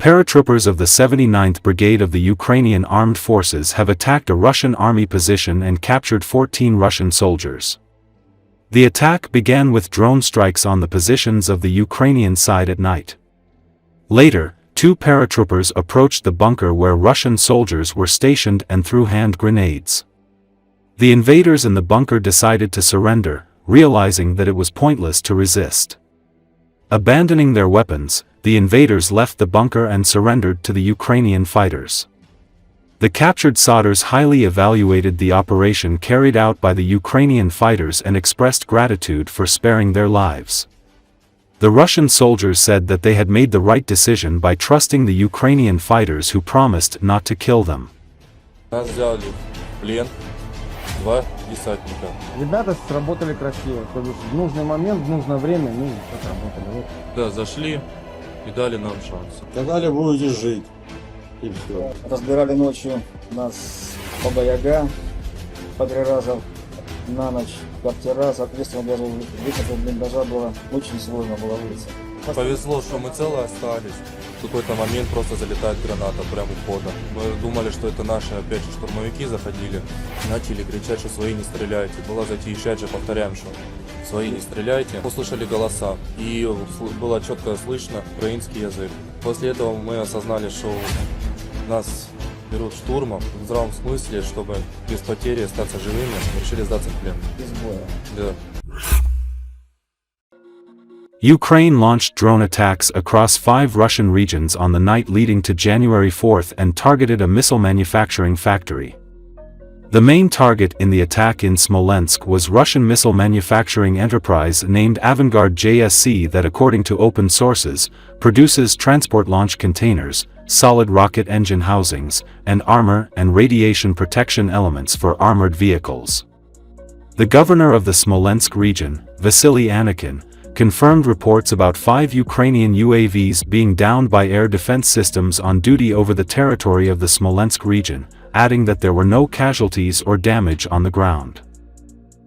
Paratroopers of the 79th Brigade of the Ukrainian Armed Forces have attacked a Russian army position and captured 14 Russian soldiers. The attack began with drone strikes on the positions of the Ukrainian side at night. Later, 2 paratroopers approached the bunker where Russian soldiers were stationed and threw hand grenades. The invaders in the bunker decided to surrender, realizing that it was pointless to resist. Abandoning their weapons, the invaders left the bunker and surrendered to the Ukrainian fighters. The captured soldiers highly evaluated the operation carried out by the Ukrainian fighters and expressed gratitude for sparing their lives. The Russian soldiers said that they had made the right decision by trusting the Ukrainian fighters who promised not to kill them. Два десантника. Ребята сработали красиво, то есть в нужный момент, в нужное время, отработали. Вот. Да, зашли и дали нам шанс. Сказали, будете жить. И все. Разбирали ночью нас по Яга по 3 раза на ночь, квартира, соответственно, даже выход из блиндажа было очень сложно было выйти. Повезло, что мы целы остались. В какой-то момент просто залетает граната прямо у входа. Мы думали, что это наши опять же штурмовики заходили. Начали кричать, что свои не стреляйте. Было затихать же, повторяем, что свои не стреляйте. Услышали голоса и было четко слышно украинский язык. После этого мы осознали, что нас берут штурмом в здравом смысле, чтобы без потери остаться живыми, решили сдаться в плен. Без боя. Да. Ukraine launched drone attacks across 5 Russian regions on the night leading to January 4th and targeted a missile manufacturing factory. The main target in the attack in Smolensk was Russian missile manufacturing enterprise named Avangard JSC that, according to open sources, produces transport launch containers, solid rocket engine housings, and armor and radiation protection elements for armored vehicles. The governor of the Smolensk region, Vasily Anikin, confirmed reports about 5 Ukrainian UAVs being downed by air defense systems on duty over the territory of the Smolensk region, adding that there were no casualties or damage on the ground.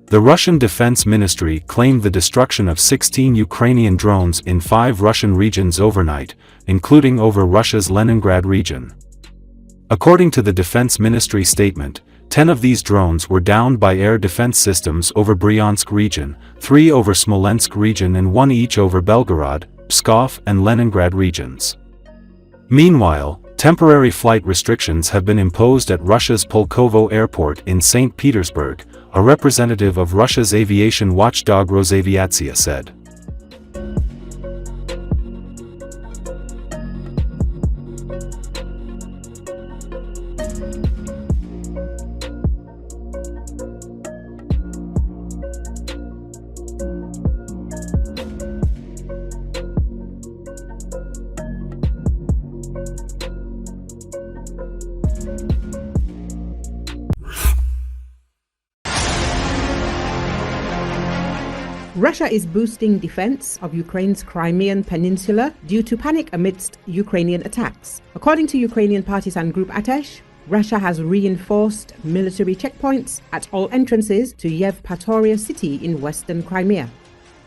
The Russian Defense Ministry claimed the destruction of 16 Ukrainian drones in 5 Russian regions overnight, including over Russia's Leningrad region. According to the Defense Ministry statement, 10 of these drones were downed by air defense systems over Bryansk region, 3 over Smolensk region and 1 each over Belgorod, Pskov and Leningrad regions. Meanwhile, temporary flight restrictions have been imposed at Russia's Pulkovo airport in St. Petersburg, a representative of Russia's aviation watchdog Rosaviatsia said. Russia is boosting defense of Ukraine's Crimean peninsula due to panic amidst Ukrainian attacks. According to Ukrainian partisan group Atesh, Russia has reinforced military checkpoints at all entrances to Yevpatoria city in western Crimea.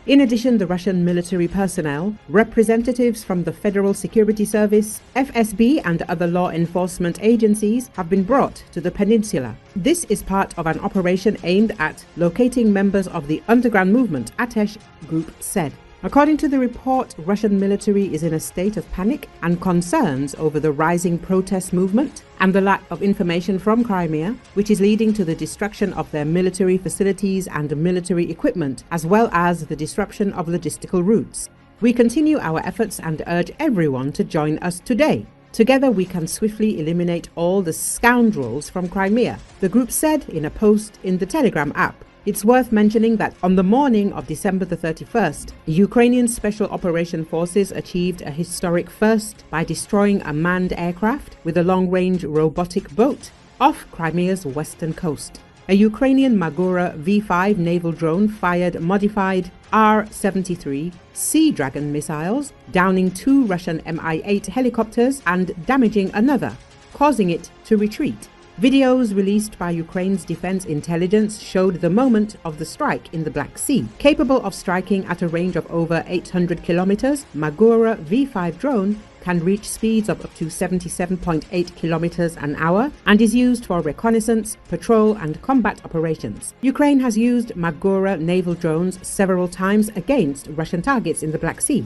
In addition, the Russian military personnel, representatives from the Federal Security Service, FSB and other law enforcement agencies have been brought to the peninsula. This is part of an operation aimed at locating members of the underground movement, Atesh Group said. According to the report, Russian military is in a state of panic and concerns over the rising protest movement and the lack of information from Crimea, which is leading to the destruction of their military facilities and military equipment, as well as the disruption of logistical routes. We continue our efforts and urge everyone to join us today. Together we can swiftly eliminate all the scoundrels from Crimea, the group said in a post in the Telegram app. It's worth mentioning that on the morning of December the 31st, Ukrainian Special Operation Forces achieved a historic first by destroying a manned aircraft with a long-range robotic boat off Crimea's western coast. A Ukrainian Magura V-5 naval drone fired modified R-73 Sea Dragon missiles, downing 2 Russian Mi-8 helicopters and damaging another, causing it to retreat. Videos released by Ukraine's defense intelligence showed the moment of the strike in the Black Sea. Capable of striking at a range of over 800 kilometers, Magura V-5 drone can reach speeds of up to 77.8 kilometers an hour and is used for reconnaissance, patrol and combat operations. Ukraine has used Magora naval drones several times against Russian targets in the Black Sea.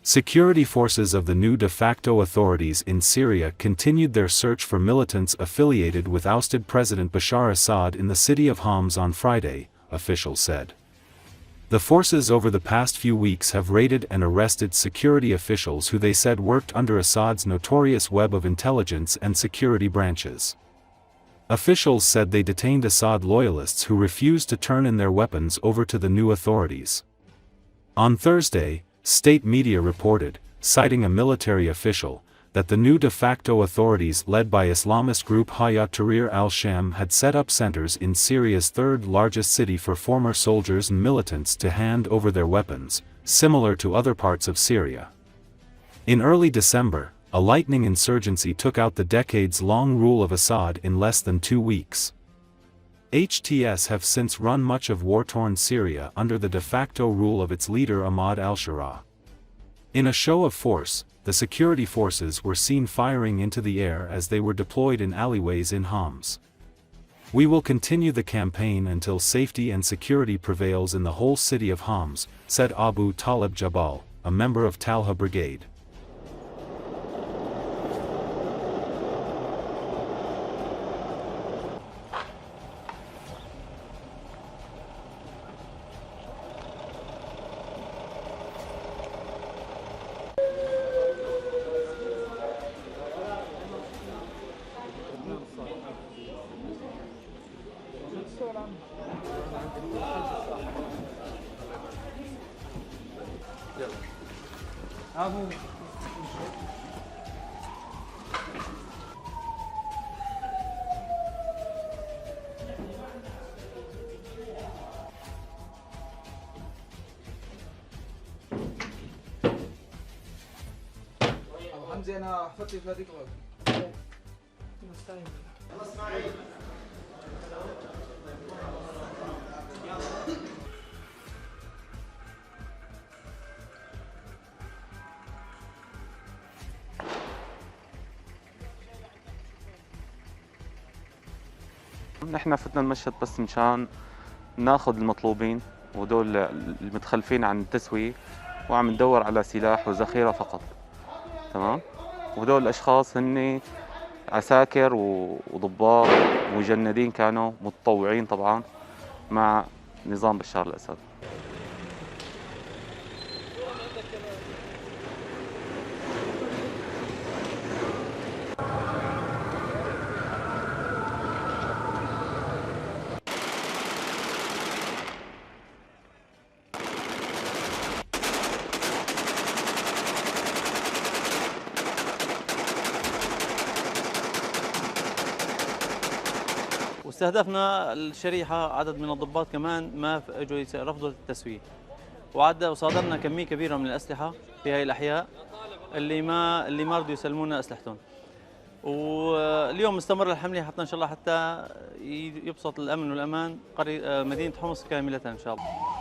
Security forces of the new de facto authorities in Syria continued their search for militants affiliated with ousted President Bashar Assad in the city of Homs on Friday, officials said. The forces over the past few weeks have raided and arrested security officials who they said worked under Assad's notorious web of intelligence and security branches. Officials said they detained Assad loyalists who refused to turn in their weapons over to the new authorities. On Thursday, state media reported, citing a military official, that the new de facto authorities led by Islamist group Hayat Tahrir al-Sham had set up centers in Syria's third-largest city for former soldiers and militants to hand over their weapons, similar to other parts of Syria. In early December, a lightning insurgency took out the decades-long rule of Assad in less than 2 weeks. HTS have since run much of war-torn Syria under the de facto rule of its leader Ahmad al-Shara. In a show of force, the security forces were seen firing into the air as they were deployed in alleyways in Homs. "We will continue the campaign until safety and security prevails in the whole city of Homs," said Abu Talib Jabal, a member of Talha Brigade. نحن فتنا المشهد بس مشان ناخذ المطلوبين ودول المتخلفين عن التسوية، وعم ندور على سلاح وذخيرة فقط. تمام؟ وهدول الأشخاص هن عساكر وضباط مجندين، كانوا متطوعين طبعا مع نظام بشار الأسد. واستهدفنا الشريحة عدد من الضباط كمان ما اجوا رفضوا التسوية، وصادرنا كمية كبيرة من الأسلحة في هاي الأحياء اللي ما رضوا يسلمونا أسلحتهم. واليوم مستمر الحملة حتى إن شاء الله حتى يبسط الأمن والأمان مدينة حمص كاملة إن شاء الله.